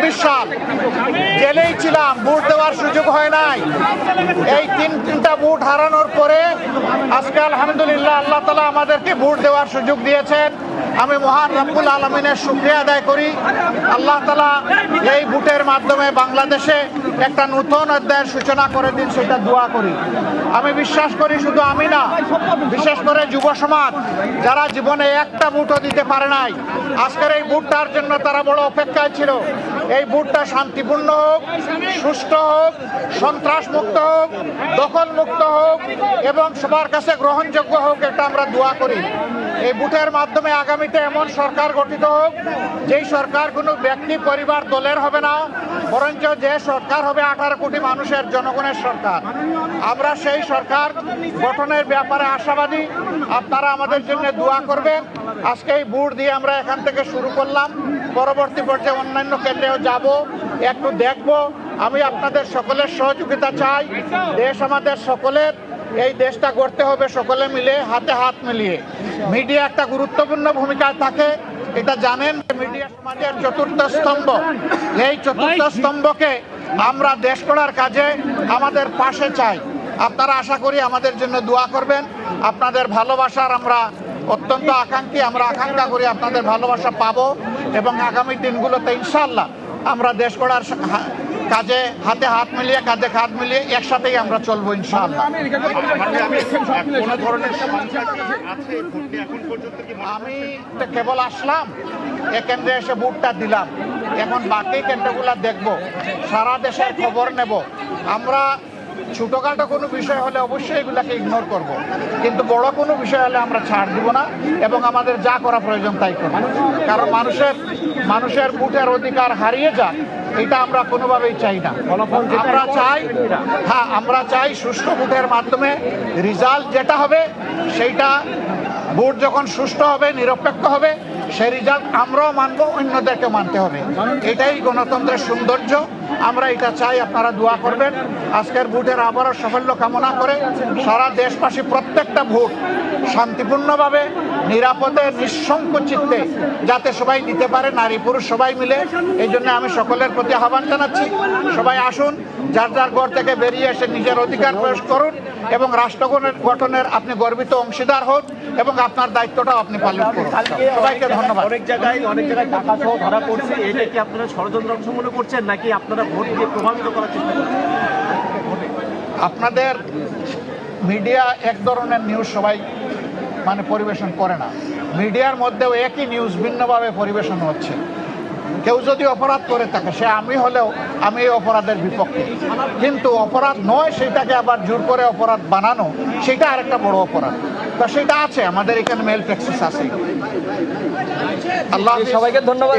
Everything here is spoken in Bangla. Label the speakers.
Speaker 1: 2024 সাল জেলেই ছিলাম, ভোট দেওয়ার সুযোগ হয় নাই। এই তিনটা ভোট হারানোর পরে আজকে আলহামদুলিল্লাহ আল্লাহ তাআলা আমাদেরকে ভোট দেওয়ার সুযোগ দিয়েছেন। আমি মহান রব্বুল আলামিনের শুকরিয়া আদায় করি। আল্লাহ তাআলা এই ভোটের মাধ্যমে বাংলাদেশে একটা নতুন অধ্যায়ের সূচনা করে দিন, সেটা দোয়া করি। আমি বিশ্বাস করি শুধু আমি না, বিশেষ করে যুব সমাজ যারা জীবনে একটা ভোটও দিতে পারে নাই, আজকের এই ভোটটার জন্য তারা বড় অপেক্ষায় ছিল। এই ভোটটা শান্তিপূর্ণ হোক, সুষ্ঠু হোক, সন্ত্রাস মুক্ত হোক, দখল মুক্ত হোক এবং সবার কাছে গ্রহণযোগ্য হোক, এটা আমরা দোয়া করি। এই ভোটের মাধ্যমে আগামীতে এমন সরকার গঠিত হোক যেই সরকার কোনো ব্যক্তি পরিবার দলের হবে না, বরঞ্চ যে সরকার হবে 18 কোটি মানুষের, জনগণের সরকার। আমরা সেই সরকার গঠনের ব্যাপারে আশাবাদী। আপনারা আমাদের জন্য দোয়া করবেন। আজকে এই ভোট দিয়ে আমরা এখান থেকে শুরু করলাম, পরবর্তী পর্যায়ে অন্যান্য কেন্দ্রেও যাব, একটু দেখব। আমি আপনাদের সকলের সহযোগিতা চাই। দেশ আমাদের সকলের, এই দেশটা গড়তে হবে সকলে মিলে, হাতে হাত মিলিয়ে। মিডিয়া একটা গুরুত্বপূর্ণ ভূমিকায় থাকে, এটা জানেন। মিডিয়া সমাজের চতুর্থ স্তম্ভ। এই চতুর্থ স্তম্ভকে আমরা দেশ গড়ার কাজে আমাদের পাশে চাই। আপনারা আশা করি আমাদের জন্য দোয়া করবেন। আপনাদের ভালোবাসার আমরা অত্যন্ত আকাঙ্ক্ষী, আমরা আকাঙ্ক্ষা করি আপনাদের ভালোবাসা পাবো এবং আগামী দিনগুলোতে ইনশাআল্লাহ আমরা দেশ গড়ার কাজে হাতে হাত মিলিয়ে, কাঁধে কাঁধ মিলিয়ে একসাথেই আমরা চলবো ইনশাআল্লাহ। আমি তো কেবল আসলাম, এ কেন্দ্রে এসে ভোটটা দিলাম, এখন বাকি কেন্দ্রগুলো দেখব, সারা দেশের খবর নেব। আমরা ছোটোখাটো কোনো বিষয় হলে অবশ্যই এগুলাকে ইগনোর করব, কিন্তু বড় কোনো বিষয় হলে আমরা ছাড় দিব না এবং আমাদের যা করা প্রয়োজন তাই করব। কারণ মানুষের ভোটের অধিকার হারিয়ে যাক, এটা আমরা কোনোভাবেই চাই না। আমরা চাই সুষ্ঠু ভোটের মাধ্যমে রেজাল্ট যেটা হবে, সেইটা ভোট যখন সুষ্ঠু হবে, নিরপেক্ষ হবে, সেই রেজাল্ট আমরাও মানব, অন্যদেরকে মানতে হবে। এটাই গণতন্ত্রের সৌন্দর্য। আমরা এটা চাই, আপনারা দোয়া করবেন। আজকের ভোটের আবারও সাফল্য কামনা করে সারা দেশবাসী প্রত্যেকটা ভোট শান্তিপূর্ণভাবে, নিরাপদে, নিঃশঙ্ক চিত্তে যাতে সবাই দিতে পারে, নারী পুরুষ সবাই মিলে। এই জন্য আমি সকলের প্রতি আহ্বান জানাচ্ছি, সবাই আসুন, যার যার ঘর থেকে বেরিয়ে এসে নিজের অধিকার প্রয়োগ করুন এবং রাষ্ট্র গঠনের আপনি গর্বিত অংশীদার হন এবং আপনার দায়িত্বটাও আপনি পালন করুন। সবাইকে ধন্যবাদ।
Speaker 2: অনেক জায়গায় টাকা সহ ধরা পড়ছে, এটা কি আপনারা ষড়যন্ত্র অংশ মনে করছেন নাকি আপনারা ভোট দিয়ে প্রভাবিত করার চেষ্টা করছেন?
Speaker 1: আপনাদের মিডিয়া এক ধরনের নিউজ সবাই পরিবেশন করে না। মিডিয়ার মধ্যেও একই নিউজ ভিন্নভাবে পরিবেশন হচ্ছে। কেউ যদি অপরাধ করে থাকে, সে আমি হলেও আমি এই অপরাধের বিপক্ষে, কিন্তু অপরাধ নয় সেটাকে আবার জোর করে অপরাধ বানানো, সেটা আরেকটা বড় অপরাধ। তো সেটা আছে, আমাদের এখানে মেল প্র্যাকটিস আছে। আল্লাহ,
Speaker 2: সবাইকে ধন্যবাদ।